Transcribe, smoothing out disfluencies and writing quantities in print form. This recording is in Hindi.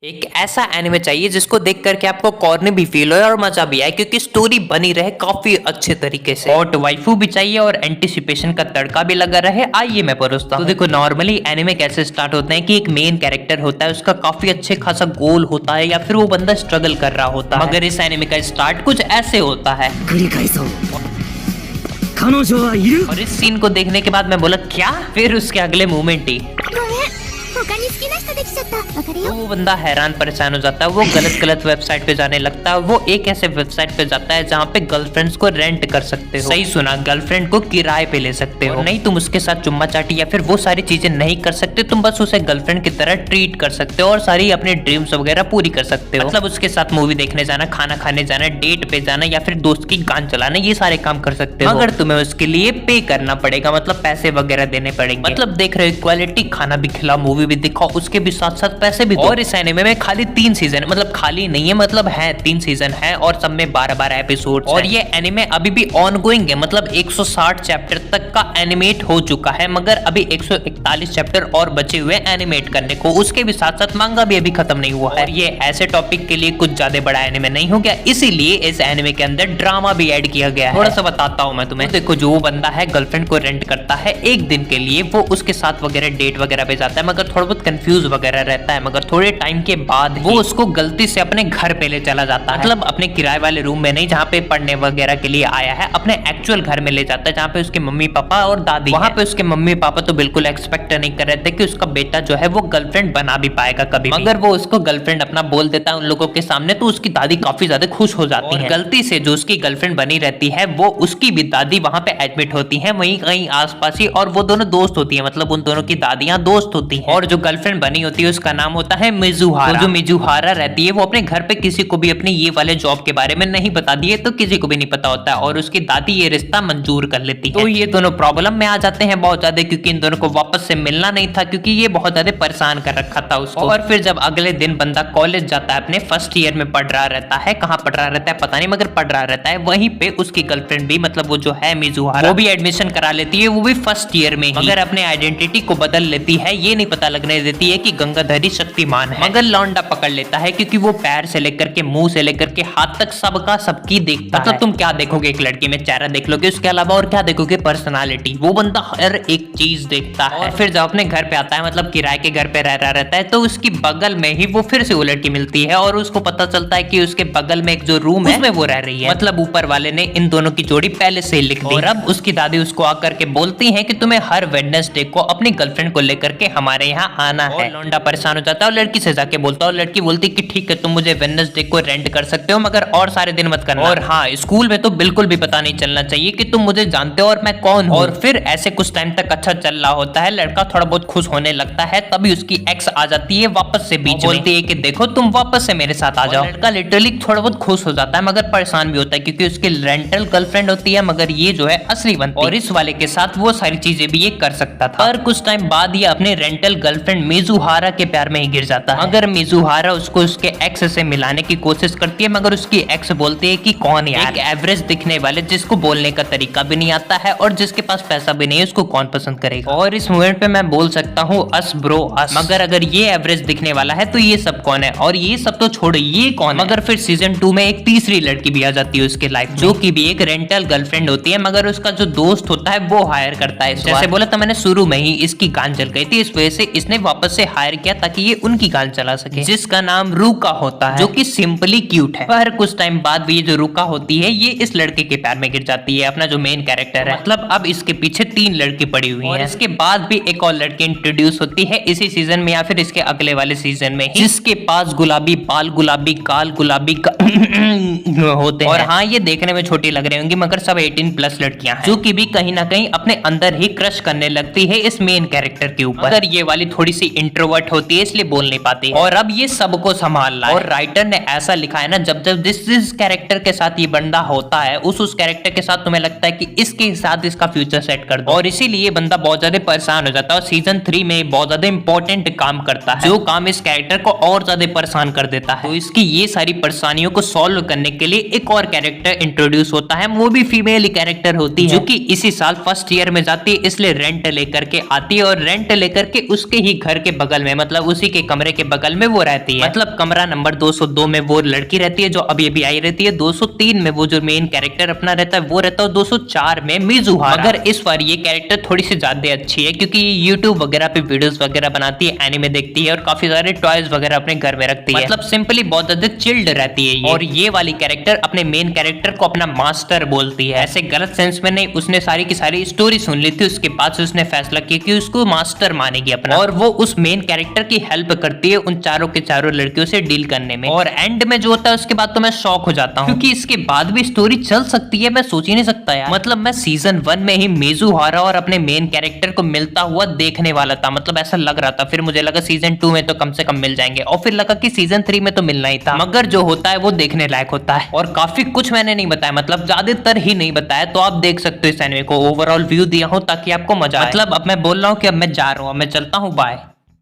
एक ऐसा एनिमे चाहिए जिसको देख करके आपको कॉर्नर भी फील हो और मजा भी आए, क्योंकि स्टोरी बनी रहे काफी अच्छे तरीके से। हॉट वाइफू भी चाहिए और एंटिसिपेशन का तड़का भी लगा रहे। आइए मैं परोसता हूं। तो देखो, नॉर्मली एनिमे कैसे स्टार्ट होते हैं कि एक मेन कैरेक्टर होता है, उसका काफी अच्छे खासा गोल होता है या फिर वो बंदा स्ट्रगल कर रहा होता है। मगर इस एनिमे का स्टार्ट कुछ ऐसे होता है। और इस सीन को देखने के बाद मैं बोला क्या, फिर उसके अगले मोमेंट ही तो वो बंदा हैरान परेशान हो जाता है। वो गलत वेबसाइट पे जाने लगता है। वो एक ऐसे वेबसाइट पे जाता है जहाँ पे गर्लफ्रेंड्स को रेंट कर सकते हो। सही सुना, गर्लफ्रेंड को किराए पे ले सकते हो। नहीं तुम उसके साथ चुम्मा चाटी या फिर वो सारी चीजें नहीं कर सकते, तुम बस उसे गर्लफ्रेंड की तरह ट्रीट कर सकते हो और सारी अपने ड्रीम्स वगैरह पूरी कर सकते हो। मतलब उसके साथ मूवी देखने जाना, खाना खाने जाना, डेट पे जाना या फिर दोस्त की गान चलाना, ये सारे काम कर सकते हो। मगर तुम्हें उसके लिए पे करना पड़ेगा, मतलब पैसे वगैरह देने पड़ेंगे। मतलब देख रहे हो, क्वालिटी खाना भी खिलाओ, मूवी भी दिखाओ, उसके भी साथ साथ पैसे भी दो। और इस एनिमे में खाली 3 सीजन, मतलब खाली नहीं है, मतलब है 3 सीजन है और सब में 12-12 एपिसोड। और ये एनिमे अभी भी ऑनगोइंग है, मतलब 160 चैप्टर तक का एनिमेट हो चुका है, मगर अभी 141 चैप्टर और बचे हुए एनिमेट करने को। उसके भी साथ साथ मांगा भी अभी खत्म नहीं हुआ है। और ये ऐसे टॉपिक के लिए कुछ ज्यादा बड़ा एनिमे नहीं हो गया, इसीलिए इस एनिमे के अंदर ड्रामा भी ऐड किया गया है। थोड़ा सा बताता हूँ मैं तुम्हें। देखो, जो बंदा है गर्लफ्रेंड को रेंट करता है एक दिन के लिए, वो उसके साथ वगैरह डेट वगैरह पे जाता है, मगर थोड़ा बहुत कंफ्यूज वगैरह रहता है। मगर थोड़े टाइम के बाद वो उसको गलती से अपने घर पे ले चला जाता है, मतलब अपने किराए वाले रूम में नहीं, जहाँ पे पढ़ने वगैरह के लिए आया है, अपने एक्चुअल घर में ले जाता है, जहाँ पे उसके मम्मी पापा और दादी। वहाँ पे उसके मम्मी पापा तो बिल्कुल एक्सपेक्ट नहीं कर रहे थे कि उसका बेटा जो है वो गर्लफ्रेंड बना भी पाएगा कभी। मगर वो उसको गर्लफ्रेंड अपना बोल देता है उन लोगों के सामने, तो उसकी दादी काफी ज्यादा खुश हो जाती है। गलती से जो उसकी गर्लफ्रेंड बनी रहती है, वो उसकी भी दादी वहाँ पे एडमिट होती है, वहीं कहीं आसपास ही, और वो दोनों दोस्त होती है, मतलब उन दोनों की दादियां दोस्त होती है। और जो गर्लफ्रेंड बनी होती है उसका नाम होता है मिजुहारा। जो मिजुहारा रहती है वो अपने घर पे किसी को भी अपने ये वाले जॉब के बारे में नहीं बता दिए, तो किसी को भी नहीं पता होता है, और उसकी दादी ये रिश्ता मंजूर कर लेती है। तो ये दोनों प्रॉब्लम में आ जाते हैं बहुत ज्यादा, क्योंकि इन दोनों को वापस से मिलना नहीं था, क्योंकि ये बहुत ज्यादा परेशान कर रखा था उसको। और फिर जब अगले दिन बंदा कॉलेज जाता है, अपने फर्स्ट ईयर में पढ़ रहा रहता है, कहाँ पढ़ रहा रहता है पता नहीं, मगर पढ़ रहा रहता है, वहीं पे उसकी गर्लफ्रेंड भी, मतलब वो जो है मिजुहारा, वो भी एडमिशन करा लेती है, वो भी फर्स्ट ईयर में ही। मगर अपने आइडेंटिटी को बदल लेती है, ये नहीं पता लगने देती है कि गंगाधरी शक्तिमान है। मगर लौंडा पकड़ लेता है, क्योंकि वो पैर से लेकर के मुंह से लेकर के हाथ तक सबका सबकी देखता है। मतलब तुम क्या देखोगे एक लड़की में, चेहरा देख लोगे, उसके अलावा और क्या देखोगे, पर्सनालिटी। वो बंदा हर एक चीज देखता है। और फिर जब अपने घर पे आता है, मतलब किराए के घर पे रह रहा रहता है, तो उसकी बगल में ही वो फिर से वो लड़की मिलती है, और उसको पता चलता है कि उसके बगल में एक जो रूम है उसमें वो रह रही है। मतलब ऊपर वाले ने इन दोनों की जोड़ी पहले से लिख दी। और अब उसकी दादी उसको आकर के बोलती है कि तुम्हें हर वेडनेसडे को अपनी गर्लफ्रेंड को लेकर के हमारे यहाँ आना है। लौंडा परेशान हो जाता है और लड़की से जाके बोलता है, और लड़की बोलती कि ठीक है, तुम मुझे वेडनेसडे को रेंट कर सकते हो, मगर और सारे दिन मत करना। और हाँ, स्कूल में तो बिल्कुल भी पता नहीं चलना चाहिए कि तुम मुझे जानते हो और मैं कौन हूँ। और फिर ऐसे कुछ टाइम तक अच्छा चल रहा होता है, लड़का थोड़ा बहुत खुश होने लगता है, तभी उसकी एक्स आ जाती है वापस से बीच में, बोलती है कि देखो तुम वापस से मेरे साथ आ जाओ। लड़का लिटरली थोड़ा बहुत खुश हो जाता है, मगर परेशान भी होता है, क्योंकि उसकी रेंटल गर्लफ्रेंड होती है, मगर ये जो है असली बनती है, और इस वाले के साथ वो सारी चीजें भी ये कर सकता था। पर कुछ टाइम बाद ये अपने रेंटल गर्लफ्रेंड मिजुहारा के प्यार में ही गिर जाता है। मगर मिजुहारा उसको उसके एक्स से मिलाने की कोशिश करती है, मगर उसकी एक्स बोलती है कि कौन यार, एक एवरेज दिखने वाले जिसको बोलने का तरीका भी नहीं आता है और जिसके पास पैसा भी नहीं है, उसको कौन पसंद करेगा। और इस मोमेंट पे मैं बोल सकता हूँ अस ब्रो अस। मगर अगर ये एवरेज दिखने वाला है तो ये सब कौन है, और ये सब तो छोड़ो, ये कौन है। मगर फिर सीजन 2 में एक तीसरी लड़की भी आ जाती है उसके लाइफ, जो कि भी एक रेंटल गर्लफ्रेंड होती है, मगर उसका जो दोस्त होता है वो हायर करता है। जैसे बोला था मैंने शुरू में ही, इसकी गान जल गई थी, इस वजह से इसने वापस से हायर किया ताकि ये उनकी गान चला सके, जिसका नाम रूका होता है, जो कि सिंपली क्यूट है। पर कुछ टाइम बाद भी ये जो रूका होती है, ये इस लड़के के प्यार में गिर जाती है, अपना जो मेन कैरेक्टर है। मतलब अब इसके पीछे 3 लड़की पड़ी हुई हैं। इसके बाद भी एक और लड़की इंट्रोड्यूस होती है इसी सीजन में या फिर इसके अगले वाले सीजन में, जिसके पास गुलाबी बाल, गुलाबी गाल, गुलाबी होते हैं। और हाँ, ये देखने में छोटी लग रही होंगी, मगर सब 18+ लड़कियां हैं, जो कि भी कहीं ना कहीं अपने अंदर ही क्रश करने लगती है इस मेन कैरेक्टर के ऊपर। मगर ये वाली थोड़ी सी इंट्रोवर्ट होती है, इसलिए बोल नहीं पाती। और अब ये सबको संभाल रहा है, और राइटर ने ऐसा लिखा है ना, जब जब जिस कैरेक्टर के साथ ये बंदा होता है, उस कैरेक्टर के साथ तुम्हें लगता है कि इसके साथ इसका फ्यूचर सेट कर दो, और इसीलिए बंदा बहुत ज्यादा परेशान हो जाता है। और सीजन 3 में बहुत ज्यादा इंपॉर्टेंट काम करता है, जो काम इस कैरेक्टर को और ज्यादा परेशान कर देता है। तो इसकी ये सारी परेशानियों को सॉल्व करने के लिए एक और कैरेक्टर इंट्रोड्यूस होता है, वो भी फीमेल कैरेक्टर होती है, जो कि इसी साल फर्स्ट ईयर में जाती है, इसलिए रेंट लेकर के आती है, और रेंट लेकर के उसके ही घर के बगल में, मतलब उसी के कमरे के बगल में वो रहती है। मतलब कमरा नंबर 202 में वो लड़की रहती है जो अभी अभी आई रहती है, 203 में वो जो मेन कैरेक्टर अपना रहता है वो रहता है, 204 में मिजुहारा। मगर इस बार ये कैरेक्टर थोड़ी सी ज्यादा अच्छी है क्योंकि यूट्यूब वगैरह पे वीडियोस वगैरह बनाती है, एनिमे देखती है और काफी सारे टॉयज वगैरह अपने घर में रखती है। मतलब सिंपली बहुत ज्यादा चिल्ड रहती है ये। और ये वाली कैरेक्टर अपने मेन कैरेक्टर को अपना मास्टर बोलती है, ऐसे गलत सेंस में नहीं। उसने सारी की सारी स्टोरी सुन ली थी, उसके बाद उसने फैसला किया कि उसको मास्टर मानेगी अपना, और वो उस मेन कैरेक्टर की हेल्प करती है उन चारों के चारों लड़कियों से डील करने में। और एंड में जो होता है उसके बाद तो मैं शॉक हो जाता हूँ क्योंकि इसके बाद भी स्टोरी चल सकती है, मैं सोच ही नहीं सकता यार। मतलब मैं सीजन 1 में ही मिजुहारा और अपने मेन कैरेक्टर को मिलता हुआ देखने वाला था, मतलब ऐसा लग रहा था। फिर मुझे लगा सीजन 2 में तो कम से कम मिल जाएंगे, और फिर लगा कि सीजन 3 में तो मिलना ही था। मगर जो होता है वो देखने लायक होता है, और काफी कुछ मैंने नहीं बताया, मतलब ज्यादातर ही नहीं बताया। तो आप देख सकते हो इस एनिमे को, ओवरऑल व्यू दिया हूं ताकि आपको मजा आए। मतलब अब मैं बोल रहा हूँ कि अब मैं जा रहा हूँ, अब मैं चलता हूँ, बाय।